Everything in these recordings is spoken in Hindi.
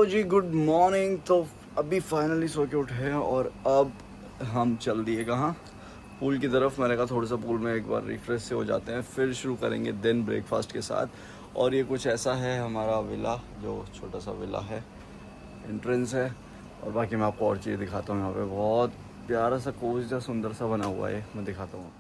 जी गुड मॉर्निंग। तो अभी फाइनली सो के उठे हैं और अब हम चल दिए कहाँ, पूल की तरफ। मैंने कहा थोड़ा सा पूल में एक बार रिफ्रेश से हो जाते हैं, फिर शुरू करेंगे दिन ब्रेकफास्ट के साथ। और ये कुछ ऐसा है हमारा विला, जो छोटा सा विला है, एंट्रेंस है। और बाकी मैं आपको और चीज़ दिखाता हूँ। यहाँ पे बहुत प्यारा सा कोज सा सुंदर सा बना हुआ है, मैं दिखाता हूँ आपको।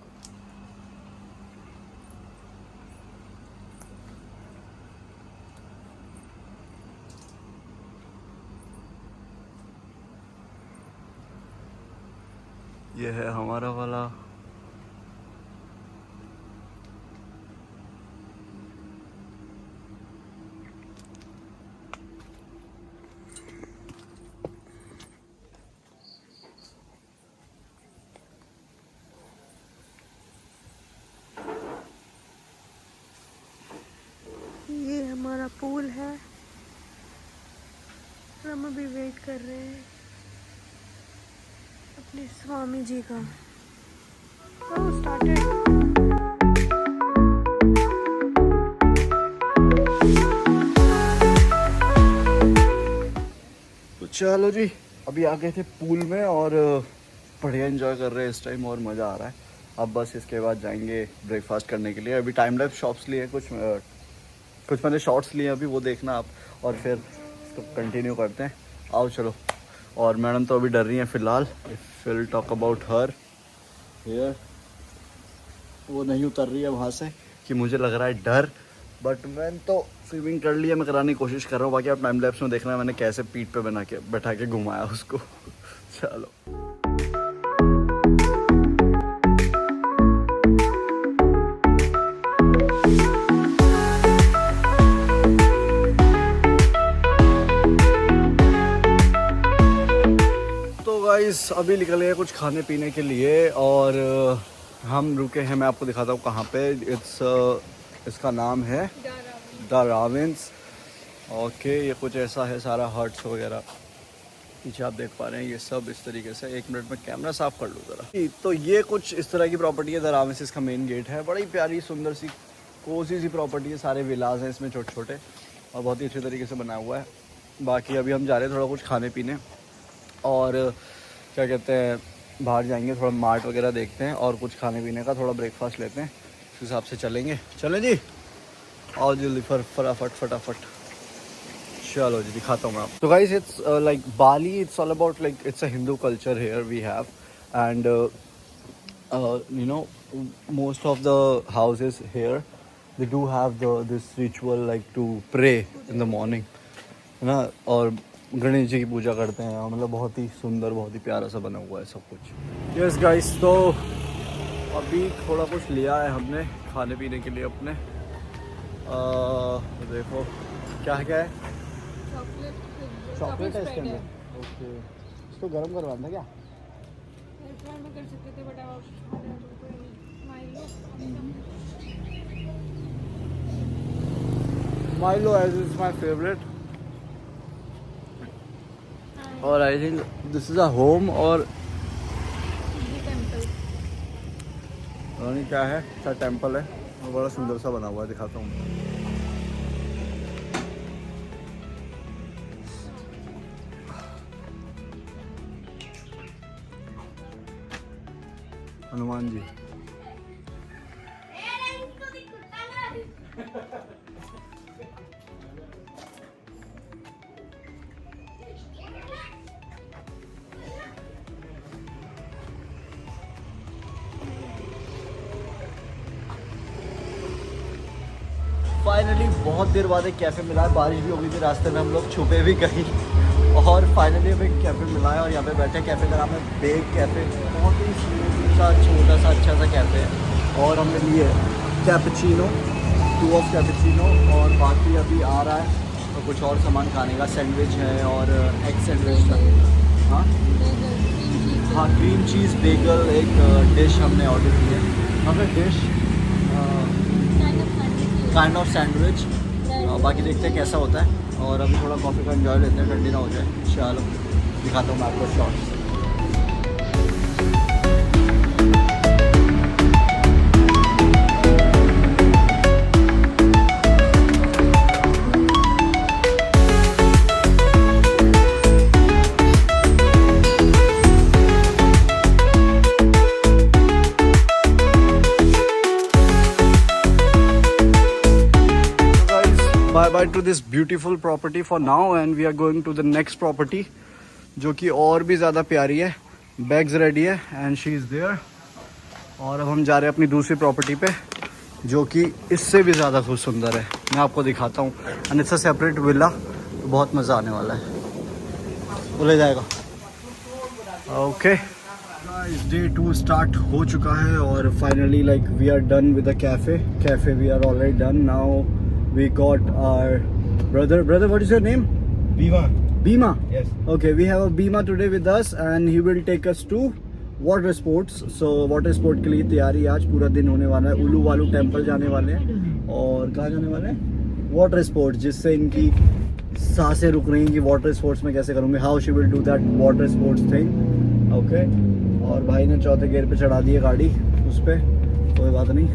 ये है हमारा वाला। ये हमारा पूल है। हम अभी वेट कर रहे हैं अपने स्वामी जी का। तो स्टार्टेड। तो चलो जी, अभी आ गए थे पूल में और बढ़िया एंजॉय कर रहे हैं इस टाइम और मज़ा आ रहा है। अब बस इसके बाद जाएंगे ब्रेकफास्ट करने के लिए। अभी टाइम लैप्स शॉट्स लिए कुछ मैंने शॉर्ट्स लिए, अभी वो देखना आप, और फिर इसको कंटिन्यू करते हैं। आओ चलो। और मैडम तो अभी डर रही हैं फ़िलहाल। If will talk about her here, वो नहीं उतर रही है वहाँ से कि मुझे लग रहा है डर, बट मैंने तो स्विमिंग कर लिया, मैं कराने की कोशिश कर रहा हूँ। बाकी आप टाइम लैप्स में देखना है मैंने कैसे पीठ पे बैठा के घुमाया उसको। चलो। तो गाइस अभी निकल गए कुछ खाने पीने के लिए और हम रुके हैं, मैं आपको दिखाता हूँ कहाँ पे। इसका नाम है द राविन्स। ओके, ये कुछ ऐसा है, सारा हट्स वगैरह पीछे आप देख पा रहे हैं, ये सब इस तरीके से। एक मिनट में कैमरा साफ कर लूँ ज़रा। तो ये कुछ इस तरह की प्रॉपर्टी है। द राविन्स इसका मेन गेट है। बड़ी प्यारी सुंदर सी कोसी सी प्रॉपर्टी है। सारे विलाज हैं इसमें छोटे छोटे और बहुत ही अच्छे तरीके से बनाया हुआ है। बाकी अभी हम जा रहे हैं थोड़ा कुछ खाने पीने और क्या कहते हैं, बाहर जाएंगे, थोड़ा मार्ट वगैरह देखते हैं और कुछ खाने पीने का थोड़ा ब्रेकफास्ट लेते हैं, उस हिसाब से चलेंगे। चलें जी, आओ जल्दी फटाफट। चलो जी, दिखाता हूँ मैं आपको। तो guys it's like Bali, it's all about like it's a Hindu culture here we have, and you know most of the houses here they do have this ritual like to pray in the morning, है ना। और गणेश जी की पूजा करते हैं, मतलब बहुत ही सुंदर, बहुत ही प्यारा सा बना हुआ है सब कुछ। यस गाइस, तो अभी थोड़ा कुछ लिया है हमने खाने पीने के लिए अपने। देखो क्या है चॉकलेट है इसके अंदर। ओके, इसको गर्म करवाना था क्या? में कर सकते थे, but milo as is my favourite. और I think this is a home, और पता नहीं क्या है, अच्छा टेम्पल है और बड़ा सुंदर सा बना हुआ है, दिखाता हूँ। हनुमान जी। फाइनली बहुत देर बाद एक कैफ़े मिला है। बारिश भी हो गई थी रास्ते में, हम लोग छुपे भी कहीं, और फाइनली हमें एक कैफ़े मिला है और यहाँ पे बैठे। कैफ़े का नाम है बेग कैफ़े। बहुत ही सा छोटा सा अच्छा सा कैफ़े है। और हमने लिए कैपेचिनो, 2 ऑफ कैपेचिनो, और बाकी अभी आ रहा है तो कुछ और सामान खाने का, सैंडविच है और एग सैंडविच था। हाँ, क्रीम चीज़ बेगल एक डिश हमने ऑर्डर की है। हमें डिश काइंड ऑफ सैंडविच। बाकी देखते हैं कैसा होता है, और अभी थोड़ा कॉफ़ी का एंजॉय लेते हैं, ठंडी ना हो जाए। चलो दिखाता हूँ मैं आपको shorts. Bye bye to this beautiful property for now and we are going to the next property जो कि और भी ज़्यादा प्यारी है. बैग्स रेडी है एंड शी इज़ देयर. और अब हम जा रहे हैं अपनी दूसरी प्रॉपर्टी पे जो कि इससे भी ज़्यादा खूब सुंदर है. मैं आपको दिखाता हूँ. And it's a separate villa. तो बहुत मज़ा आने वाला है. बोले जाएगा. ओके डे 2 स्टार्ट हो चुका है और finally like we are done with the cafe we are already done. Now we got our brother what is your name? Bima. Yes. Okay, we have a Bima today with us and he will take us to water sports. So water sport के लिए तैयारी आज पूरा दिन होने वाला है. उल्लू वालू टेम्पल जाने वाले हैं और कहाँ जाने वाले हैं? वाटर स्पोर्ट्स, जिससे इनकी सांसें रुक रही हैं कि वाटर स्पोर्ट्स में कैसे करूँगे. How she will do that water sports thing. Okay. और भाई ने चौथे गियर पे चढ़ा दी है गाड़ी. उस पर कोई बात नहीं.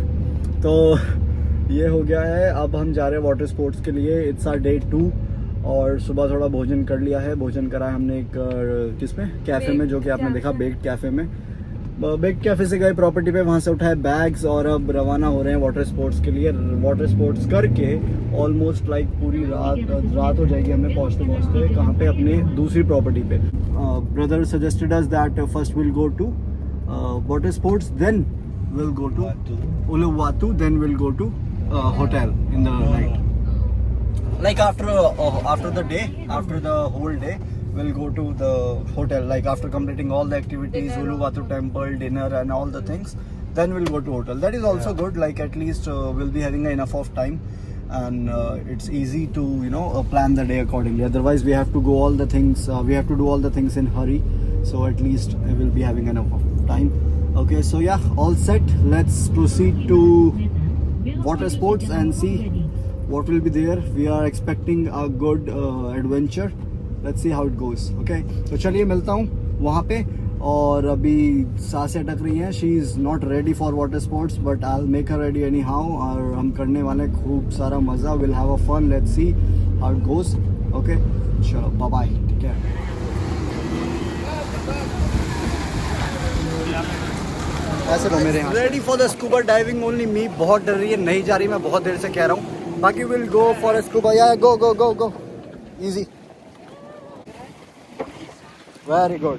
तो ये हो गया है. अब हम जा रहे हैं वाटर स्पोर्ट्स के लिए. इट्स आवर डे 2 और सुबह थोड़ा भोजन कर लिया है. भोजन करा है हमने एक किसमें कैफ़े में, जो कि आपने देखा बेक्ड कैफ़े में. बेक्ड कैफ़े से गए प्रॉपर्टी पे, वहाँ से उठाए बैग्स और अब रवाना हो रहे हैं वाटर स्पोर्ट्स के लिए. वाटर स्पोर्ट्स करके ऑलमोस्ट लाइक पूरी रात हो जाएगी हमें पहुँचते पहुँचते. कहाँ पे? अपने दूसरी प्रॉपर्टी पे. Brother suggested us that first will go to water sports, then will go to Uluwatu, then we'll go to hotel in the night. Like after the whole day, we'll go to the hotel. Like after completing all the activities, Uluwatu temple, dinner and all the things, then we'll go to hotel. That is also good. Like at least we'll be having enough of time, and it's easy to plan the day accordingly. Otherwise, we have to do all the things in hurry. So at least I will be having enough of time. Okay, so yeah, all set. Let's proceed to water sports and see what will be there. We are expecting a good adventure. Let's see how it goes. Okay, तो चलिए मिलता हूँ वहाँ पे. और अभी सांसें अटक रही हैं. She is not ready for water sports, but I'll make her ready anyhow. और हम करने वाले खूब सारा मज़ा. We'll have a fun. Let's see how it goes. Okay, चलो bye bye. Take care. ऐसे लो मेरे यहाँ. Ready for the scuba diving only me. बहुत डर रही है, नहीं जा रही. मैं बहुत देर से कह रहा हूँ. बाकी विल गो फॉर स्कूबा. या go go go go. Easy. Very good.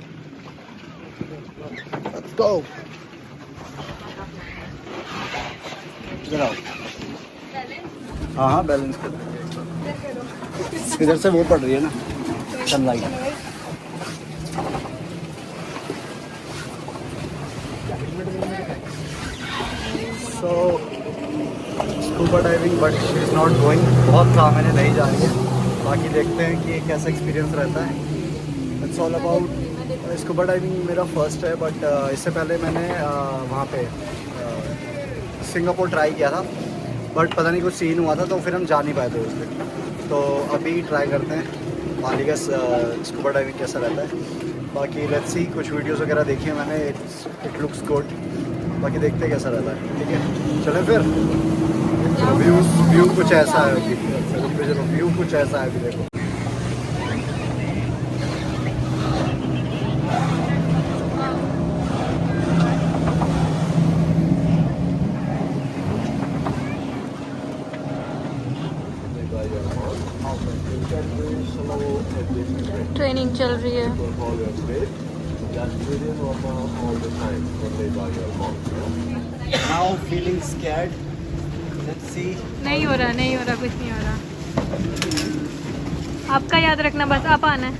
Let's go. हाँ बैलेंस कर. इधर से वो पड़ रही है ना sunlight. So scuba diving but she is not going. बहुत काम है, नहीं जा रही है. बाकी देखते हैं कि कैसा एक्सपीरियंस रहता है. It's all about scuba diving. मेरा फर्स्ट है, बट इससे पहले मैंने वहाँ पे सिंगापुर ट्राई किया था, बट पता नहीं कुछ सीन हुआ था तो फिर हम जा नहीं पाए थे उस दिन. तो अभी ट्राई करते हैं मालिका स्कूबा डाइविंग कैसा रहता है. बाकी लेट्स सी. कुछ वीडियोस वगैरह देखी है मैंने. It looks good. बाकी देखते हैं कैसा रहता है. ठीक है, चलें फिर. व्यू कुछ ऐसा है अभी. व्यू कुछ ऐसा है अभी. देखो ट्रेनिंग चल रही है. Now feeling scared. Let's see. नहीं हो रहा कुछ नहीं हो रहा. आपका याद रखना बस. आप आना है.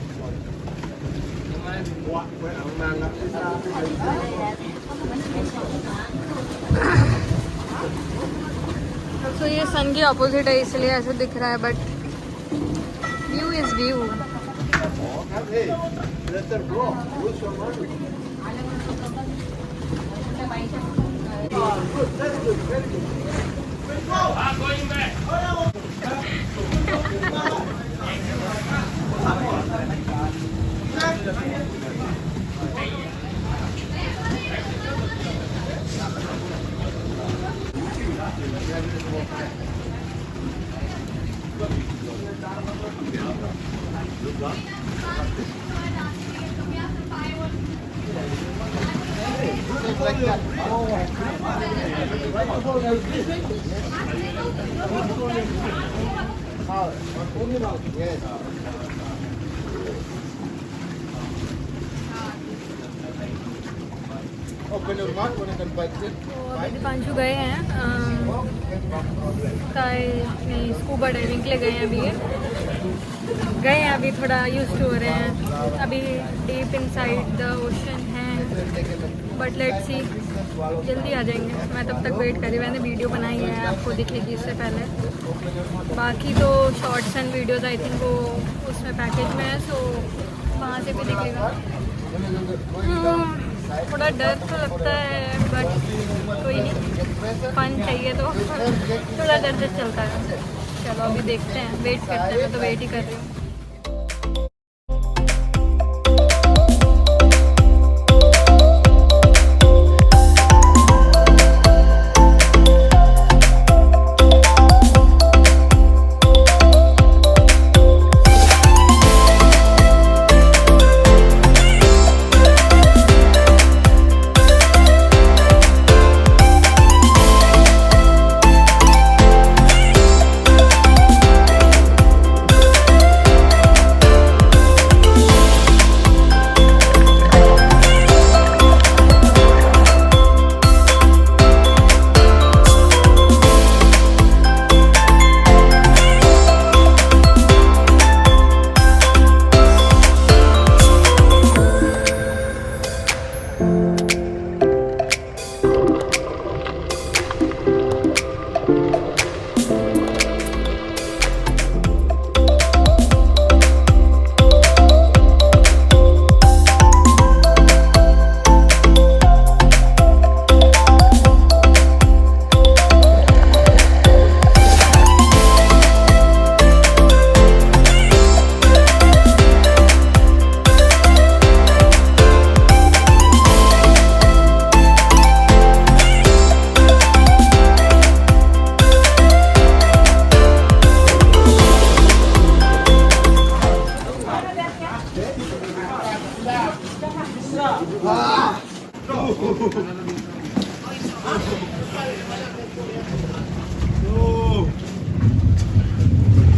तो ये सन के ऑपोजिट है इसलिए ऐसे दिख रहा है, but view is view. Hey, let her go. Use your money. Good, very good, very good. I'm going back. Open your mouth when you can bite it. तो अभी दीपांशु गए हैं स्कूबा डाइविंग के लिए गए हैं अभी थोड़ा यूज टू हो रहे हैं अभी डीप इनसाइड द ओशन है बट लेट्स सी जल्दी आ जाएंगे मैं तब तक वेट करी मैंने वीडियो बनाई है आपको दिखेगी इससे पहले बाकी तो shorts and videos I think वो उसमें पैकेज में है सो वहाँ से भी दिखेगा थोड़ा डर तो लगता है बट कोई नहीं फन चाहिए तो थोड़ा डर से चलता है चलो अभी देखते हैं वेट करते हैं मैं तो वेट ही कर रही हूँ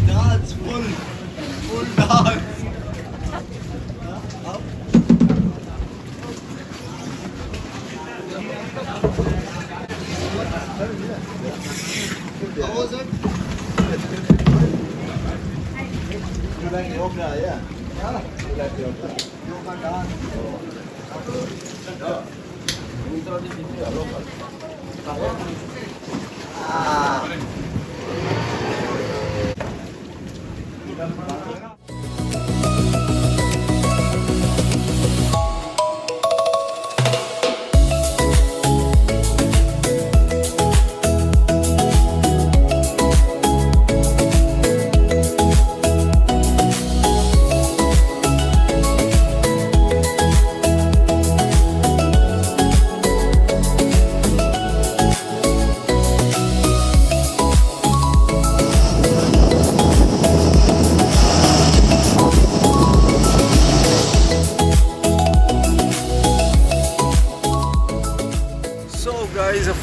Dance, full dance. How was it? You like yoga, yeah? You like yoga? Yoga dance.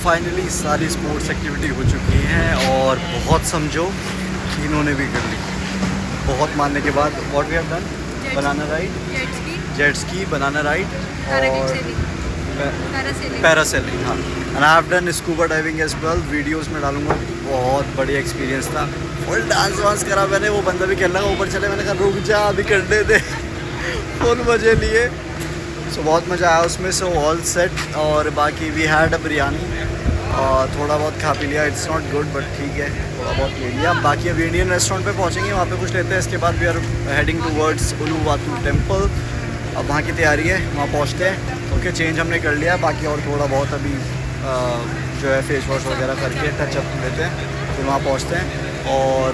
Finally सारी स्पोर्ट्स एक्टिविटी हो चुकी हैं और बहुत समझो इन्होंने भी कर ली बहुत मानने के बाद what we have done banana ride jet ski banana ride और पैरासेलिंग हाँ and I have done scuba diving as well videos में डालूंगा बहुत बढ़िया एक्सपीरियंस था फुल डांस वांस करा मैंने वो बंदा भी कहने लगा ऊपर चले मैंने कहा रुक जा अभी करने दे फुल मजे लिए सो बहुत मज़ा आया उसमें सो ऑल सेट और बाकी वी हैड अ बिरयानी और थोड़ा बहुत खा पी लिया इट्स नॉट गुड बट ठीक है थोड़ा बहुत ले लिया बाकी अब इंडियन रेस्टोरेंट पे पहुंचेंगे वहाँ पे कुछ लेते हैं इसके बाद we are heading towards Uluwatu temple अब वहाँ की तैयारी है वहाँ पहुँचते हैं ओके चेंज हमने कर लिया बाकी और थोड़ा बहुत अभी जो है फेस वॉश वगैरह करके टचअप लेते हैं फिर वहाँ पहुँचते हैं और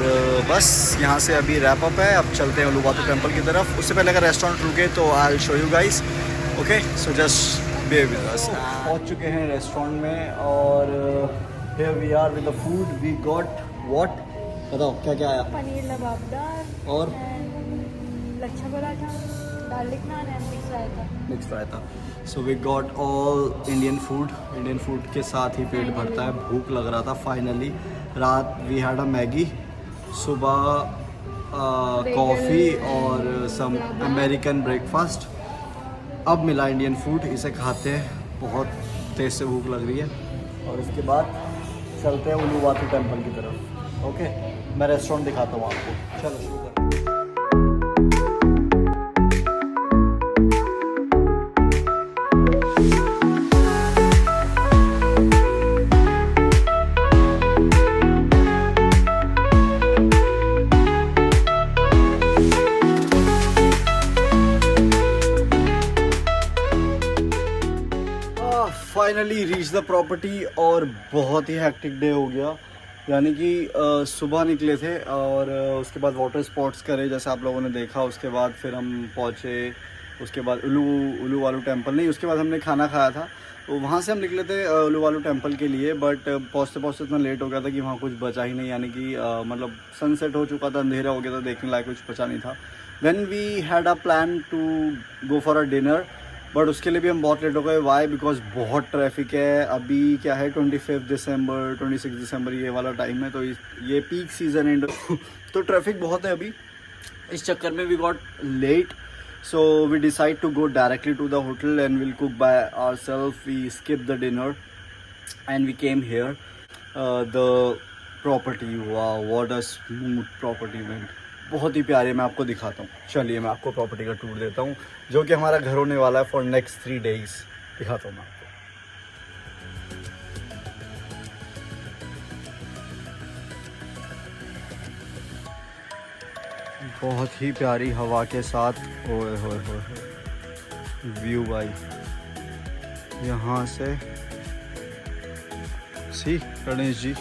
बस यहाँ से अभी रैप अप है अब चलते हैं उलुवातू टेम्पल की तरफ उससे पहले अगर रेस्टोरेंट रुके तो I will show you guys okay so just be with us पहुँच चुके हैं रेस्टोरेंट में और here we are with the food we got what बताओ क्या क्या आया पनीर लबाबदार और lachha paratha garlic naan and mix raita so we got all Indian food के साथ ही पेट भरता है भूख लग रहा था फाइनली रात वी हैड अ मैगी सुबह कॉफ़ी और सम अमेरिकन ब्रेकफास्ट। अब मिला इंडियन फूड, इसे खाते हैं, बहुत तेज़ से भूख लग रही है। और इसके बाद चलते हैं उलूवातू टेम्पल की तरफ। ओके, मैं रेस्टोरेंट दिखाता हूँ आपको। चलो शुरू करते हैं। फाइनली रीच द प्रॉपर्टी और बहुत ही हैक्टिक डे हो गया। यानी कि सुबह निकले थे और उसके बाद वाटर स्पोर्ट्स करे जैसे आप लोगों ने देखा। उसके बाद फिर हम पहुँचे, उसके बाद उलूवालू टेम्पल नहीं, उसके बाद हमने खाना खाया था, तो वहाँ से हम निकले थे उलूवालू टेम्पल के लिए। बट पहुँचते पहुँचते इतना लेट हो गया था कि वहाँ कुछ बचा ही नहीं। यानी कि मतलब सनसेट हो चुका था, अंधेरा हो गया था, देखने लायक कुछ बचा नहीं था। Then we had a plan to go for a dinner, but उसके लिए भी हम बहुत लेट हो गए। वाई? बिकॉज बहुत ट्रैफिक है। अभी क्या है 25 दिसंबर 26 दिसंबर ये वाला टाइम है, तो ये पीक सीज़न है तो ट्रैफिक बहुत है अभी। इस चक्कर में we got late, so we decide to go directly to the hotel and will cook by ourselves. We skip the dinner and we came here the property. वाह, what a smooth property man, बहुत ही प्यारी। मैं आपको दिखाता हूँ, चलिए मैं आपको प्रॉपर्टी का टूर देता हूँ, जो कि हमारा घर होने वाला है फॉर नेक्स्ट 3 डेज। दिखाता हूँ मैं आपको। बहुत ही प्यारी हवा के साथ, ओए होए होए व्यू भाई यहाँ से। सी Ganesh ji,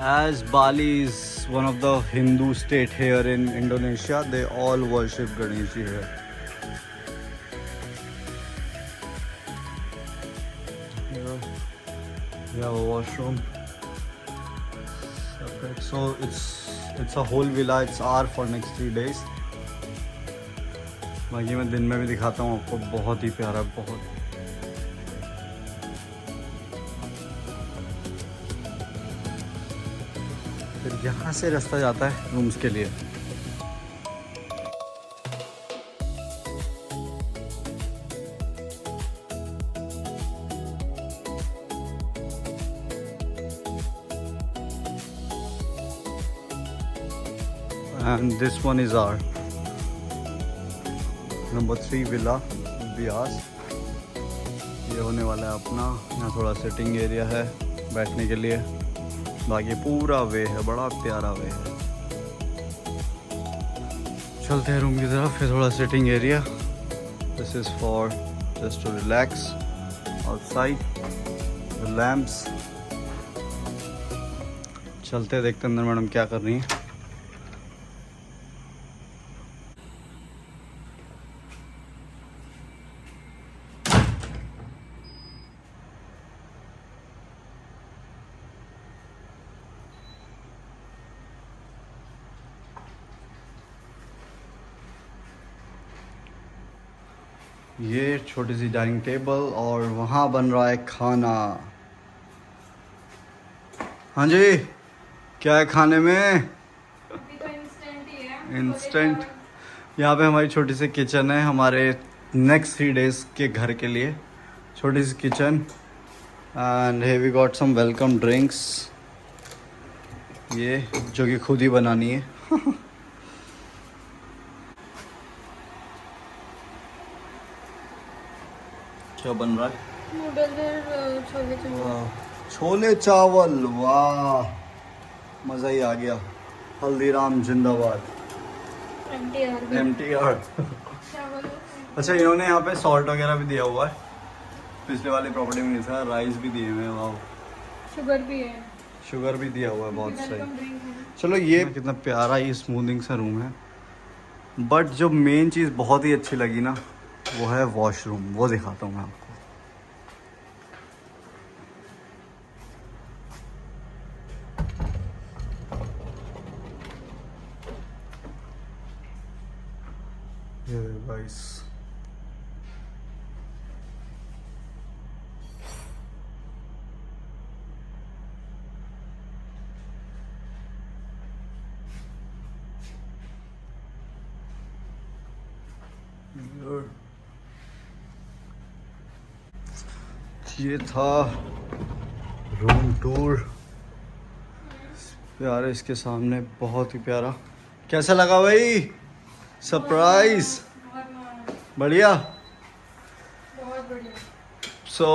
as Bali is one of the Hindu state here in Indonesia, they all worship Ganesh ji here. Here we have a washroom separate. So it's a whole villa. It's our for next 3 days. बाकी मैं दिन में भी दिखाता हूँ आपको, बहुत ही प्यारा, बहुत। फिर यहाँ से रास्ता जाता है रूम्स के लिए। And this one is our number 3 villa Bias। ये होने वाला है अपना। यहाँ थोड़ा सिटिंग एरिया है बैठने के लिए, बाकी पूरा वे है, बड़ा प्यारा वे है। चलते हैं रूम की तरफ। फिर थोड़ा sitting area, this is for just to relax. Outside the lamps. चलते हैं, देखते हैं अंदर मैडम क्या कर रही हैं। ये छोटी सी डाइनिंग टेबल और वहाँ बन रहा है खाना। हाँ जी, क्या है खाने में? अभी तो इंस्टेंट ही है। इंस्टेंट। यहाँ पे हमारी छोटी सी किचन है, हमारे नेक्स्ट 3 डेज के घर के लिए छोटी सी kitchen. And hey we got some welcome drinks, ये जो कि खुद ही बनानी है। क्या बन रहा है? नूडल्स और छोले चावल। छोले चावल, वाह मज़ा ही आ गया। हल्दीराम जिंदाबाद, MTR। अच्छा, इन्होंने यहाँ पे सॉल्ट वगैरह भी दिया हुआ है, पिछले वाली प्रॉपर्टी में नहीं था। राइस भी दिए हुए हैं, वाह। शुगर भी है, शुगर भी दिया हुआ है, बहुत सही। ड्रिंक है। चलो, ये कितना प्यारा ही स्मूथिंग सा रूम है। बट जो मेन चीज़ बहुत ही अच्छी लगी ना, वो है वॉशरूम। वो दिखाता हूँ मैं आपको। ये गाइस, ये था रूम टूर। प्यारे इसके सामने, बहुत ही प्यारा। कैसा लगा भाई? सरप्राइज बढ़िया। बहुत बढ़िया। सो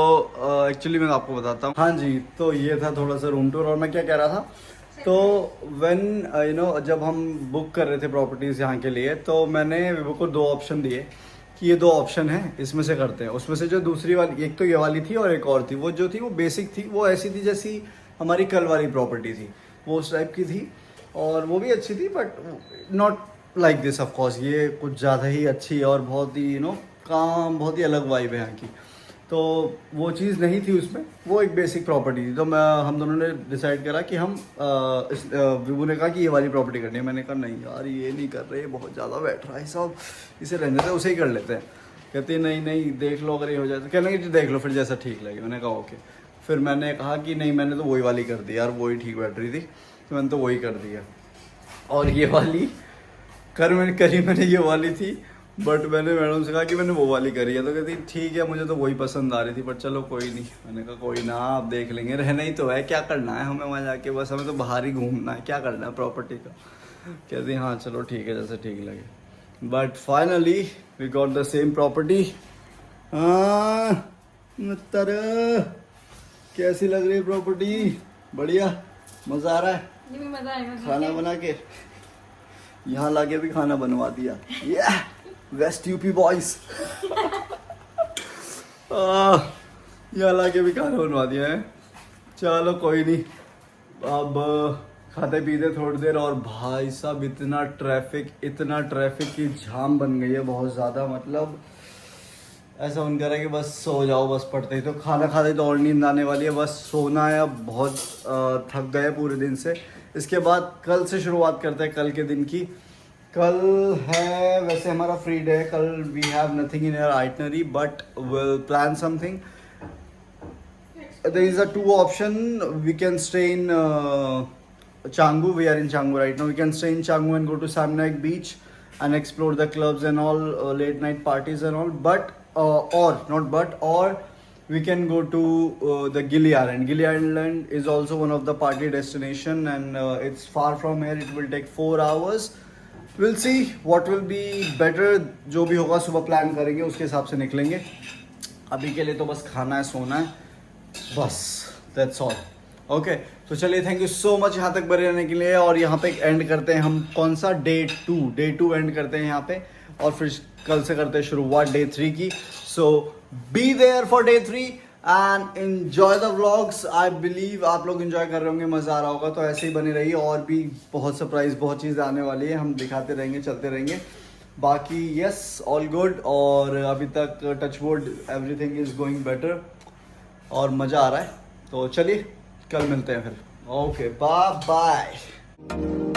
एक्चुअली मैं आपको बताता हूँ। हाँ जी, तो ये था थोड़ा सा रूम टूर। और मैं क्या कह रहा था, तो व्हेन यू नो जब हम बुक कर रहे थे प्रॉपर्टीज़ यहाँ के लिए, तो मैंने विवो को 2 ऑप्शन दिए कि ये 2 ऑप्शन हैं, इसमें से करते हैं। उसमें से जो दूसरी वाली, एक तो ये वाली थी और एक और थी, वो जो थी वो बेसिक थी, वो ऐसी थी जैसी हमारी कल वाली प्रॉपर्टी थी, वो उस टाइप की थी। और वो भी अच्छी थी, but not like this of course. ये कुछ ज़्यादा ही अच्छी और बहुत ही यू नो काम, बहुत ही अलग वाइब है यहाँ की। तो वो चीज़ नहीं थी उसमें, वो एक बेसिक प्रॉपर्टी थी। तो हम दोनों ने डिसाइड करा कि हम विभू ने कहा कि ये वाली प्रॉपर्टी करनी है। मैंने कहा नहीं यार, ये नहीं कर रहे, बहुत ज़्यादा बैठ रहा है सब, इसे रहने देते, उसे ही कर लेते हैं। कहती है नहीं नहीं देख लो, अगर ये हो जाए तो। कहने कि देख लो फिर जैसा ठीक लगे। मैंने कहा ओके। फिर मैंने कहा कि नहीं, मैंने तो वही वाली कर दी यार, वही ठीक बैठ रही थी, तो मैंने तो वही कर दिया। और ये वाली मैंने ये वाली थी, बट मैंने मैडम से कहा कि मैंने वो वाली करी है। तो कहती ठीक है, मुझे तो वही पसंद आ रही थी, बट चलो कोई नहीं। मैंने कहा कोई ना, आप देख लेंगे, रहना ही तो है, क्या करना है हमें वहाँ जाके, बस हमें तो बाहर ही घूमना है, क्या करना है प्रॉपर्टी का। कहती हाँ चलो ठीक है, जैसे ठीक लगे। But finally we got the same property. कैसी लग रही है प्रॉपर्टी? बढ़िया, मज़ा आ रहा है? ये भी मजा आएगा खाना बना के यहाँ लाके भी खाना बनवा दिया। वेस्ट यूपी बॉयज यहाँ लाके भी खाना बनवा दिया है। चलो कोई नहीं, अब खाते पीते थोड़ी देर। और भाई साहब इतना ट्रैफिक की जाम बन गई है, बहुत ज़्यादा। मतलब ऐसा मन कर रहा है कि बस सो जाओ, बस पड़ते ही तो खाना खाते तो और नींद आने वाली है, बस सोना है। अब बहुत थक गए पूरे दिन से। इसके बाद कल से शुरुआत करते हैं, कल के दिन की। कल है वैसे हमारा फ्री डे। कल we have nothing in our itinerary, but will plan something. There is a 2 option, we can stay in Canggu. We are in Canggu right now. We can stay in Canggu and go to Samnak Beach and explore the clubs and all, late night parties and all. But or we can go to the Gili Island. Gili Island is also one of the party destination, and it's far from here. It will take 4 hours. We'll see what will be better. जो भी होगा सुबह प्लान करेंगे, उसके हिसाब से निकलेंगे। अभी के लिए तो बस खाना है, सोना है, बस that's all. ओके तो चलिए, थैंक यू सो मच यहाँ तक बने रहने के लिए। और यहाँ पे एंड करते हैं हम, कौन सा डे 2 एंड करते हैं यहाँ पे, और फिर कल से करते हैं शुरुआत डे 3 की। So be there for day 3 and enjoy the vlogs. I believe आप लोग एंजॉय कर रहे होंगे, मज़ा आ रहा होगा। तो ऐसे ही बने रहिए, और भी बहुत सरप्राइज, बहुत चीज़ें आने वाली है, हम दिखाते रहेंगे, चलते रहेंगे। बाकी यस, ऑल गुड। और अभी तक touch wood everything is going better, और मज़ा आ रहा है। तो चलिए कल मिलते हैं फिर। Okay, bye bye.